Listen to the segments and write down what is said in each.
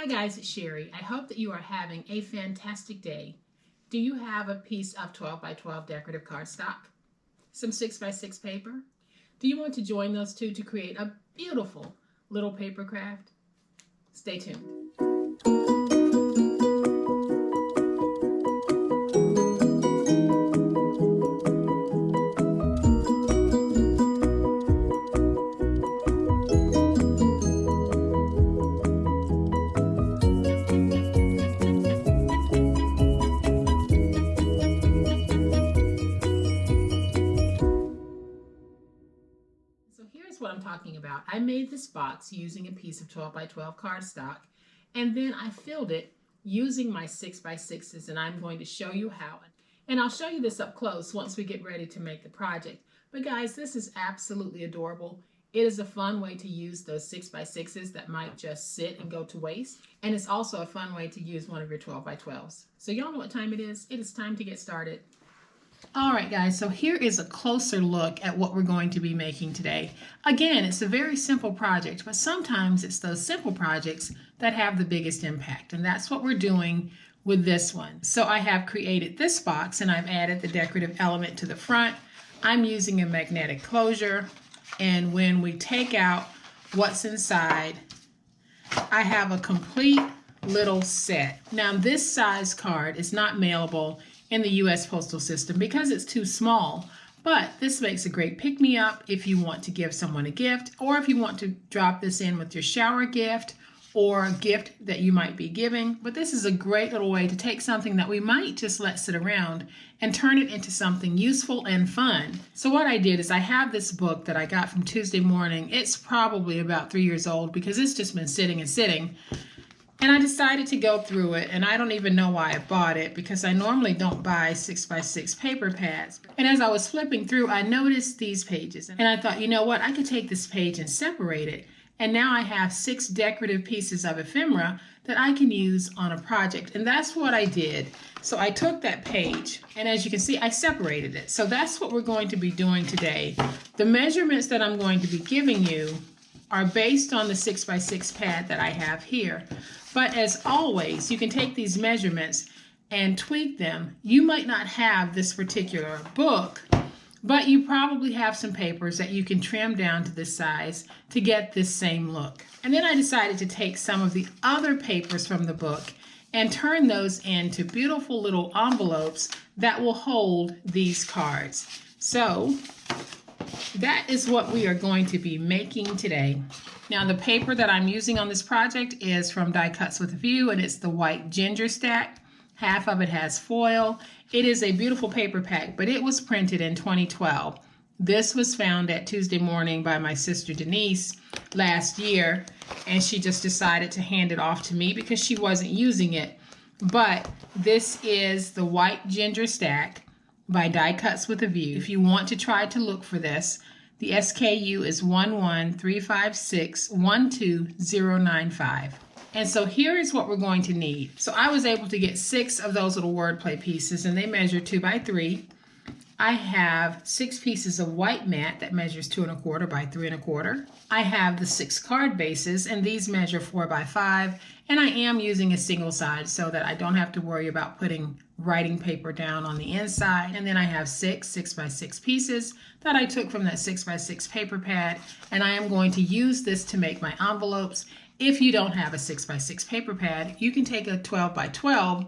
Hi guys, it's Sherry. I hope that you are having a fantastic day. Do you have a piece of 12 by 12 decorative cardstock? Some 6 by 6 paper? Do you want to join those two to create a beautiful little paper craft? Stay tuned. What I'm talking about. I made this box using a piece of 12 by 12 cardstock, and then I filled it using my 6 by 6s, and I'm going to show you how. And I'll show you this up close once we get ready to make the project. But guys, this is absolutely adorable. It is a fun way to use those 6 by 6s that might just sit and go to waste. And it's also a fun way to use one of your 12 by 12s. So y'all know what time it is. It is time to get started. All right, guys, so here is a closer look at what we're going to be making today. Again, it's a very simple project, but sometimes it's those simple projects that have the biggest impact, and that's what we're doing with this one. So I have created this box, and I've added the decorative element to the front. I'm using a magnetic closure, and when we take out what's inside, I have a complete little set. Now, this size card is not mailable in the U.S. postal system because it's too small, but this makes a great pick-me-up if you want to give someone a gift, or if you want to drop this in with your shower gift or a gift that you might be giving. But this is a great little way to take something that we might just let sit around and turn it into something useful and fun. So what I did is I have this book that I got from Tuesday Morning. It's probably about 3 years old because it's just been sitting and sitting. And I decided to go through it, and I don't even know why I bought it because I normally don't buy 6 by 6 paper pads. And as I was flipping through, I noticed these pages, and I thought, you know what, I could take this page and separate it. And now I have 6 decorative pieces of ephemera that I can use on a project. And that's what I did. So I took that page, and as you can see, I separated it. So that's what we're going to be doing today. The measurements that I'm going to be giving you are based on the 6 by 6 pad that I have here. But as always, you can take these measurements and tweak them. You might not have this particular book, but you probably have some papers that you can trim down to this size to get this same look. And then I decided to take some of the other papers from the book and turn those into beautiful little envelopes that will hold these cards. So that is what we are going to be making today. Now, the paper that I'm using on this project is from Die Cuts with a View, and it's the white ginger stack. Half of it has foil. It is a beautiful paper pack, but it was printed in 2012. This was found at Tuesday Morning by my sister Denise last year, and she just decided to hand it off to me because she wasn't using it. But this is the white ginger stack by Die Cuts with a View. If you want to try to look for this, the SKU is 11356129095. And so here is what we're going to need. So I was able to get 6 of those little wordplay pieces, and they measure 2 by 3. I have 6 pieces of white mat that measures 2 1/4 by 3 1/4. I have the 6 card bases, and these measure 4 by 5. And I am using a single side so that I don't have to worry about putting writing paper down on the inside. And then I have 6 by 6 pieces that I took from that 6 by 6 paper pad, and I am going to use this to make my envelopes. If you don't have a 6 by 6 paper pad, you can take a 12 by 12,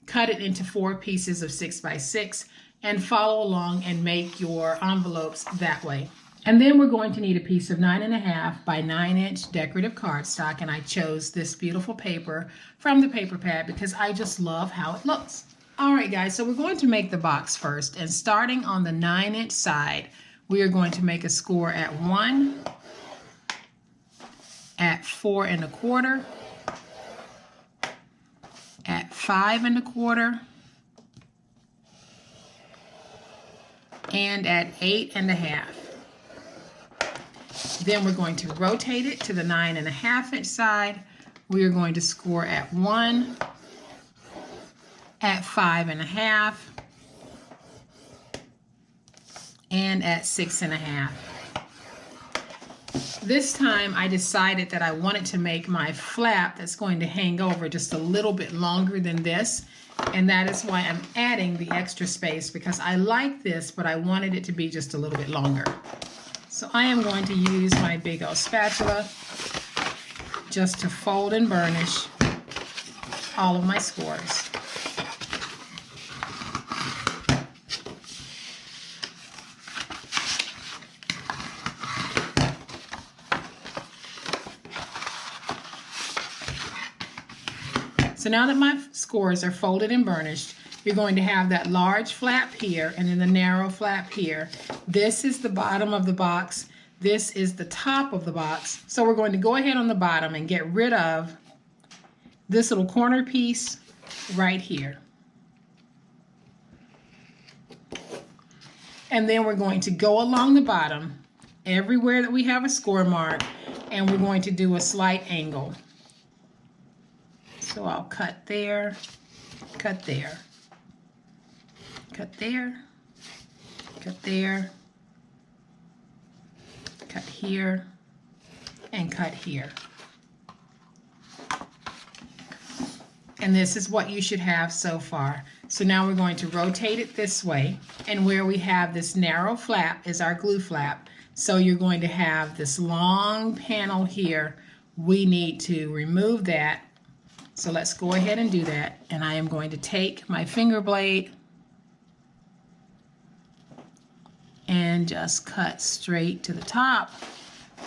cut it into 4 pieces of 6 by 6, and follow along and make your envelopes that way. And then we're going to need a piece of 9.5 by 9-inch decorative cardstock, and I chose this beautiful paper from the paper pad because I just love how it looks. All right, guys, so we're going to make the box first, and starting on the 9-inch side, we are going to make a score at 1, at 4 1/4, at 5 1/4, and at 8 1/2. Then we're going to rotate it to the 9.5-inch side. We are going to score at 1, at 5 1/2, and at 6 1/2. This time I decided that I wanted to make my flap that's going to hang over just a little bit longer than this, and that is why I'm adding the extra space, because I like this, but I wanted it to be just a little bit longer. So I am going to use my big old spatula just to fold and burnish all of my scores. So now that my scores are folded and burnished, you're going to have that large flap here and then the narrow flap here. This is the bottom of the box. This is the top of the box. So we're going to go ahead on the bottom and get rid of this little corner piece right here. And then we're going to go along the bottom everywhere that we have a score mark, and we're going to do a slight angle. So I'll cut there, cut there, cut there, cut there, cut here, and cut here. And this is what you should have so far. So now we're going to rotate it this way, and where we have this narrow flap is our glue flap. So you're going to have this long panel here. We need to remove that. So let's go ahead and do that. And I am going to take my finger blade and just cut straight to the top.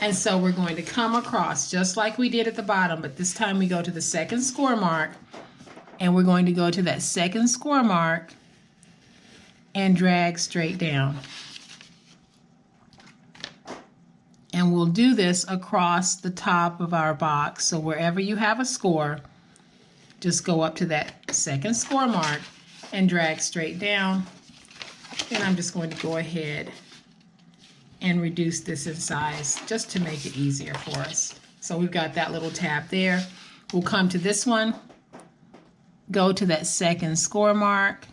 And so we're going to come across just like we did at the bottom, but this time we go to the second score mark, and we're going to go to that second score mark and drag straight down. And we'll do this across the top of our box. So wherever you have a score, just go up to that second score mark and drag straight down. And I'm just going to go ahead and reduce this in size just to make it easier for us. So we've got that little tab there. We'll come to this one, go to that second score mark,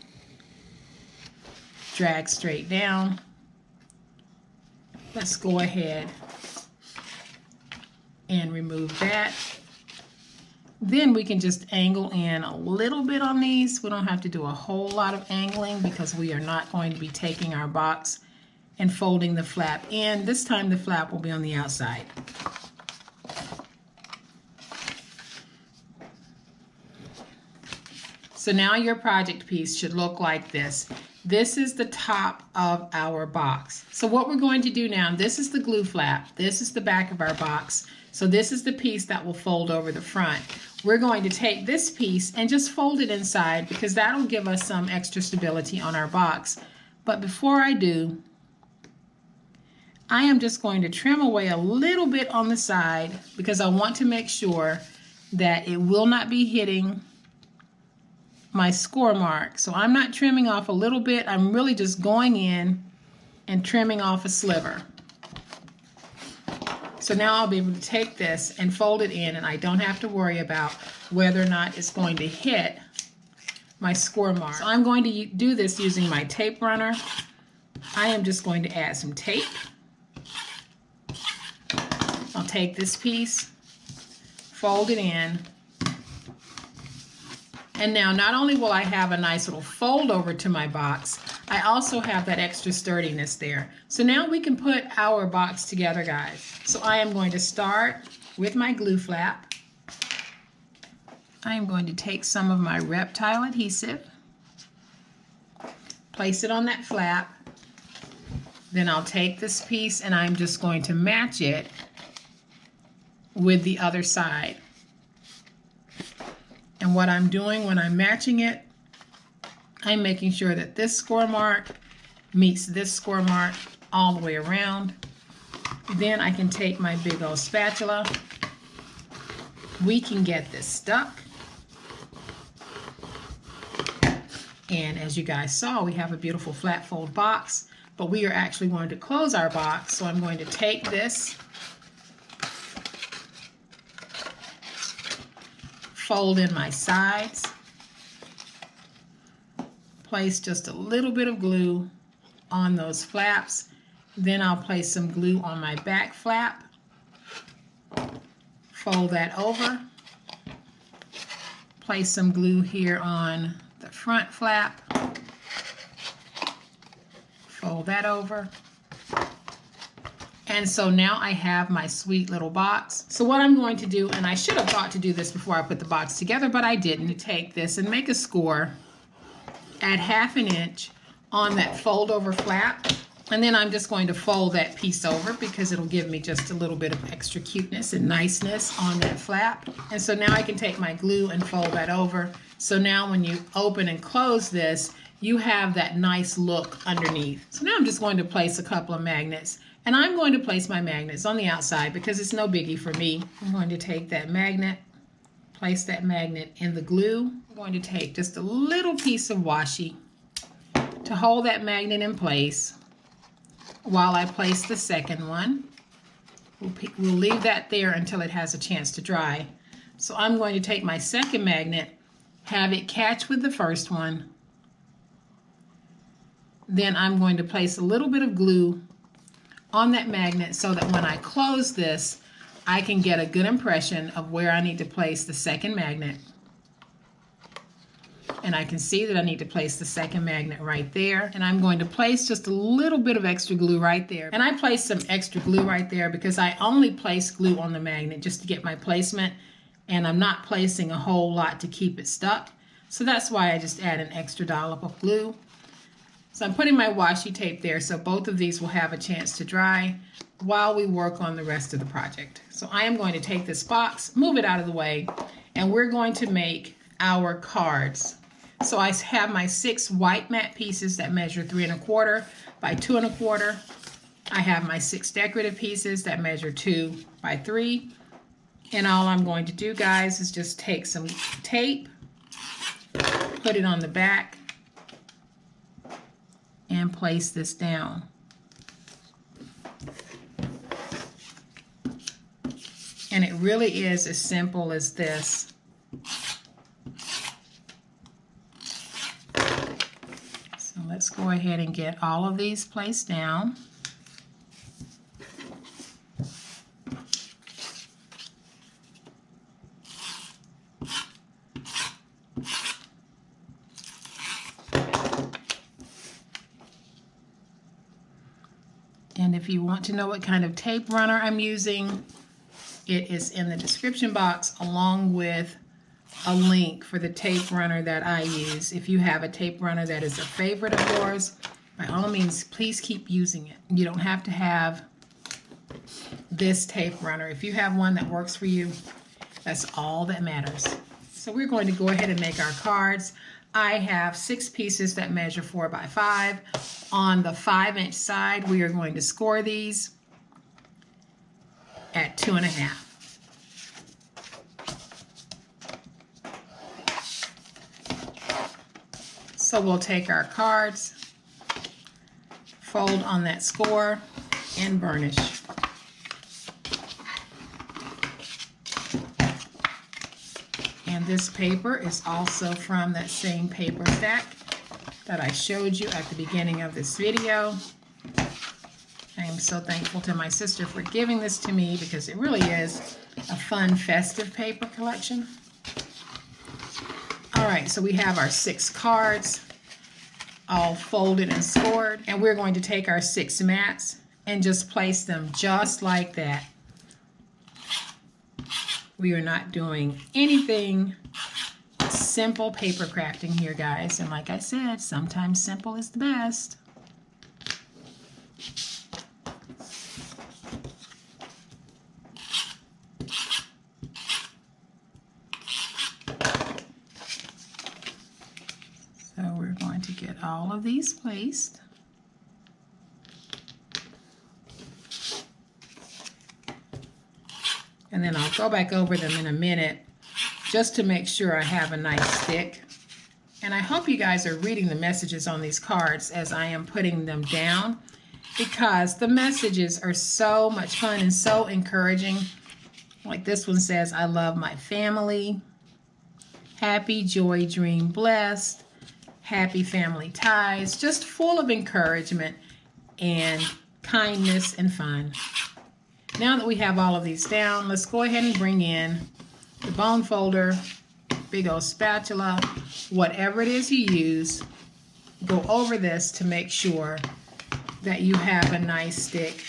drag straight down. Let's go ahead and remove that. Then we can just angle in a little bit on these. We don't have to do a whole lot of angling because we are not going to be taking our box and folding the flap in. This time the flap will be on the outside. So now your project piece should look like this. This is the top of our box. So what we're going to do now, this is the glue flap. This is the back of our box. So this is the piece that will fold over the front. We're going to take this piece and just fold it inside because that'll give us some extra stability on our box. But before I do, I am just going to trim away a little bit on the side because I want to make sure that it will not be hitting my score mark. So I'm not trimming off a little bit. I'm really just going in and trimming off a sliver. So now I'll be able to take this and fold it in, and I don't have to worry about whether or not it's going to hit my score mark. So I'm going to do this using my tape runner. I am just going to add some tape. I'll take this piece, fold it in, and now not only will I have a nice little fold over to my box, I also have that extra sturdiness there. So now we can put our box together, guys. So I am going to start with my glue flap. I am going to take some of my Reptile adhesive, place it on that flap. Then I'll take this piece and I'm just going to match it with the other side. And what I'm doing when I'm matching it, I'm making sure that this score mark meets this score mark all the way around. Then I can take my big old spatula. We can get this stuck. And as you guys saw, we have a beautiful flat fold box, but we are actually going to close our box. So I'm going to take this, fold in my sides, place just a little bit of glue on those flaps. Then I'll place some glue on my back flap. Fold that over. Place some glue here on the front flap. Fold that over. And so now I have my sweet little box. So what I'm going to do, and I should have thought to do this before I put the box together, but I didn't. Take this and make a score at 1/2 inch on that fold over flap. And then I'm just going to fold that piece over because it'll give me just a little bit of extra cuteness and niceness on that flap. And so now I can take my glue and fold that over. So now when you open and close this, you have that nice look underneath. So now I'm just going to place a couple of magnets. And I'm going to place my magnets on the outside because it's no biggie for me. I'm going to take that magnet, place that magnet in the glue. I'm going to take just a little piece of washi to hold that magnet in place while I place the second one. We'll leave that there until it has a chance to dry. So I'm going to take my second magnet, have it catch with the first one. Then I'm going to place a little bit of glue on that magnet so that when I close this, I can get a good impression of where I need to place the second magnet. And I can see that I need to place the second magnet right there. And I'm going to place just a little bit of extra glue right there. And I placed some extra glue right there because I only place glue on the magnet just to get my placement. And I'm not placing a whole lot to keep it stuck. So that's why I just add an extra dollop of glue. So I'm putting my washi tape there so both of these will have a chance to dry while we work on the rest of the project. So I am going to take this box, move it out of the way, and we're going to make our cards. So I have my 6 white matte pieces that measure 3 1/4 by 2 1/4. I have my 6 decorative pieces that measure 2 by 3. And all I'm going to do, guys, is just take some tape, put it on the back, and place this down. And it really is as simple as this. So let's go ahead and get all of these placed down. And if you want to know what kind of tape runner I'm using, it is in the description box along with a link for the tape runner that I use. If you have a tape runner that is a favorite of yours, by all means, please keep using it. You don't have to have this tape runner. If you have one that works for you, that's all that matters. So we're going to go ahead and make our cards. I have 6 pieces that measure 4 by 5. On the 5-inch side, we are going to score these at 2 1/2. So we'll take our cards, fold on that score, and burnish. And this paper is also from that same paper stack that I showed you at the beginning of this video. I am so thankful to my sister for giving this to me because it really is a fun, festive paper collection. All right, so we have our 6 cards all folded and scored, and we're going to take our 6 mats and just place them just like that. We are not doing anything. Simple paper crafting here, guys, and like I said, sometimes simple is the best. So we're going to get all of these placed. And then I'll go back over them in a minute just to make sure I have a nice stick. And I hope you guys are reading the messages on these cards as I am putting them down, because the messages are so much fun and so encouraging. Like this one says, I love my family, happy, joy, dream, blessed, happy family ties, just full of encouragement and kindness and fun. Now that we have all of these down, let's go ahead and bring in the bone folder, big old spatula, whatever it is you use. Go over this to make sure that you have a nice stick.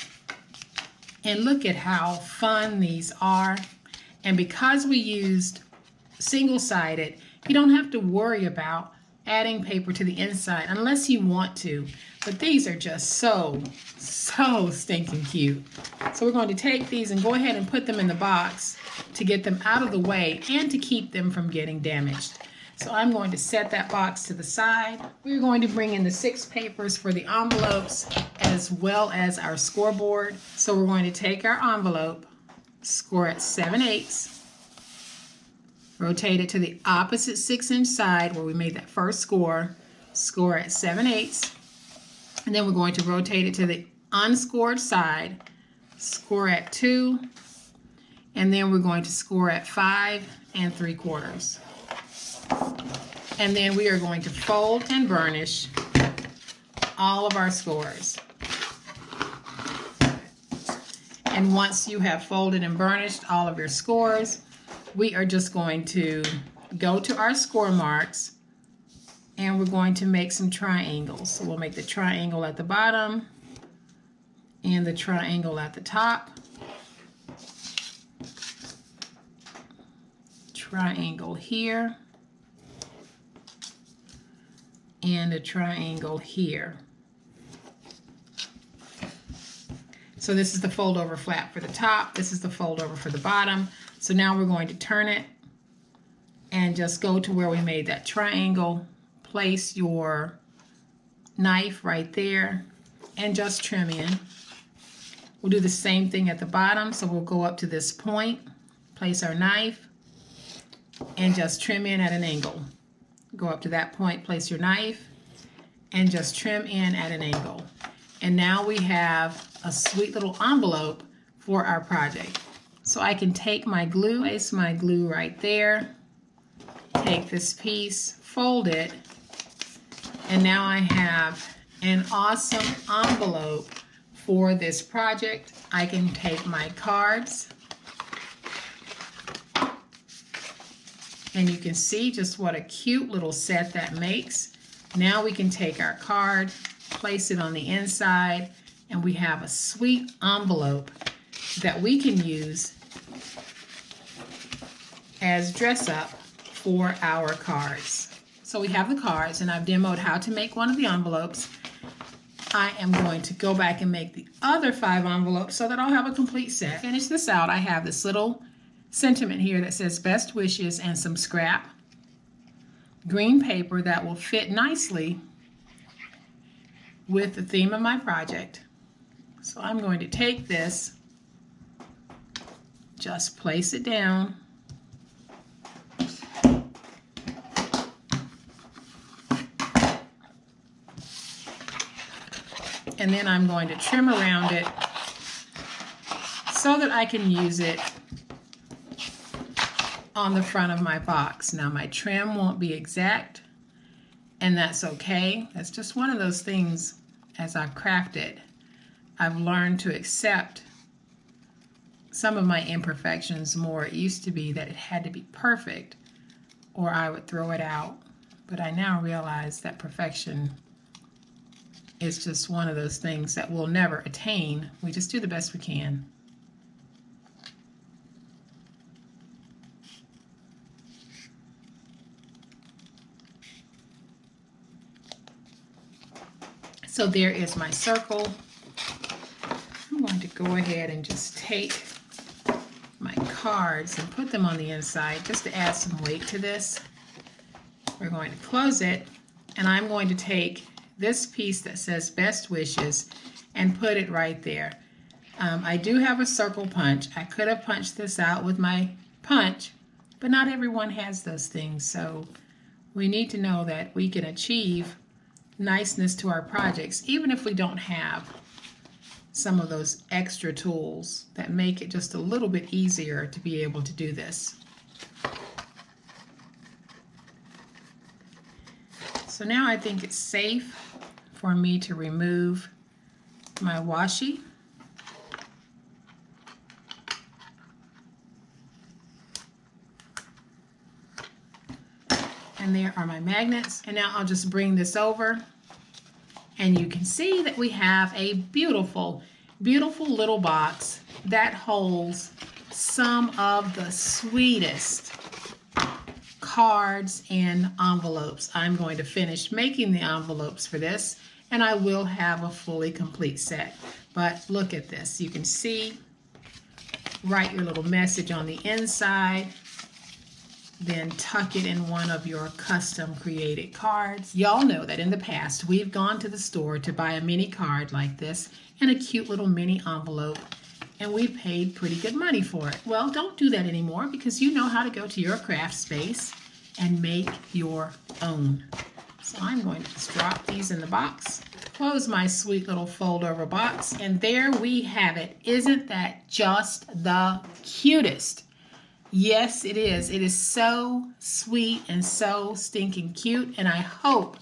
And look at how fun these are. And because we used single-sided, you don't have to worry about adding paper to the inside unless you want to. But these are just so stinking cute. So we're going to take these and go ahead and put them in the box to get them out of the way and to keep them from getting damaged. So I'm going to set that box to the side. We're going to bring in the 6 papers for the envelopes as well as our scoreboard. So we're going to take our envelope, score at 7/8, rotate it to the opposite 6-inch side where we made that first score at 7/8, and then we're going to rotate it to the unscored side, score at 2, and then we're going to score at 5 3/4. And then we are going to fold and burnish all of our scores. And once you have folded and burnished all of your scores, we are just going to go to our score marks and we're going to make some triangles. So we'll make the triangle at the bottom and the triangle at the top. Triangle here. And a triangle here. So this is the fold over flap for the top. This is the fold over for the bottom. So now we're going to turn it and just go to where we made that triangle. Place your knife right there and just trim in. We'll do the same thing at the bottom. So we'll go up to this point, place our knife, and just trim in at an angle. Go up to that point, place your knife, and just trim in at an angle. And now we have a sweet little envelope for our project. So I can take my glue, place my glue right there, take this piece, fold it, and now I have an awesome envelope for this project. I can take my cards, and you can see just what a cute little set that makes. Now we can take our card, place it on the inside, and we have a sweet envelope that we can use as dress up for our cards. So we have the cards, and I've demoed how to make one of the envelopes. I am going to go back and make the other 5 envelopes so that I'll have a complete set. Finish this out. I have this little sentiment here that says best wishes and some scrap green paper that will fit nicely with the theme of my project. So I'm going to take this, just place it down, and then I'm going to trim around it so that I can use it on the front of my box. Now my trim won't be exact, and that's okay. That's just one of those things as I've crafted. I've learned to accept some of my imperfections more. It used to be that it had to be perfect or I would throw it out, but I now realize that perfection is just one of those things that we'll never attain. We just do the best we can. So there is my circle. I'm going to go ahead and just take my cards and put them on the inside just to add some weight to this. We're going to close it, and I'm going to take this piece that says best wishes and put it right there. I do have a circle punch. I could have punched this out with my punch, but not everyone has those things. So we need to know that we can achieve niceness to our projects even if we don't have some of those extra tools that make it just a little bit easier to be able to do this. So now I think it's safe for me to remove my washi. And there are my magnets. And now I'll just bring this over. And you can see that we have a beautiful, beautiful little box that holds some of the sweetest cards and envelopes. I'm going to finish making the envelopes for this, and I will have a fully complete set. But look at this. You can see, write your little message on the inside, then tuck it in one of your custom created cards. Y'all know that in the past, we've gone to the store to buy a mini card like this and a cute little mini envelope, and we paid pretty good money for it. Well, don't do that anymore, because you know how to go to your craft space and make your own. So I'm going to just drop these in the box, close my sweet little fold over box, and there we have it. Isn't that just the cutest? Yes, it is. It is so sweet and so stinking cute, and I hope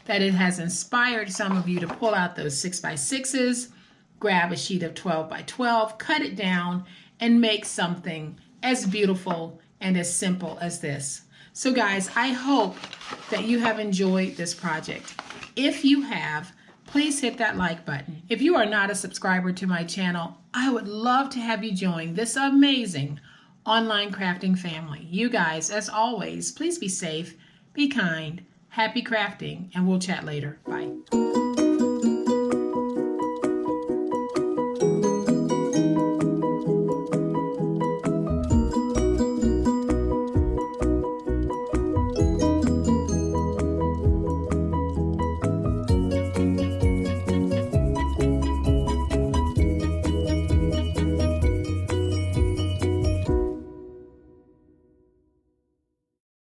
that it has inspired some of you to pull out those 6x6s, grab a sheet of 12x12, cut it down, and make something as beautiful and as simple as this. So guys, I hope that you have enjoyed this project. If you have, please hit that like button. If you are not a subscriber to my channel, I would love to have you join this amazing online crafting family. You guys, as always, please be safe, be kind, happy crafting, and we'll chat later. Bye.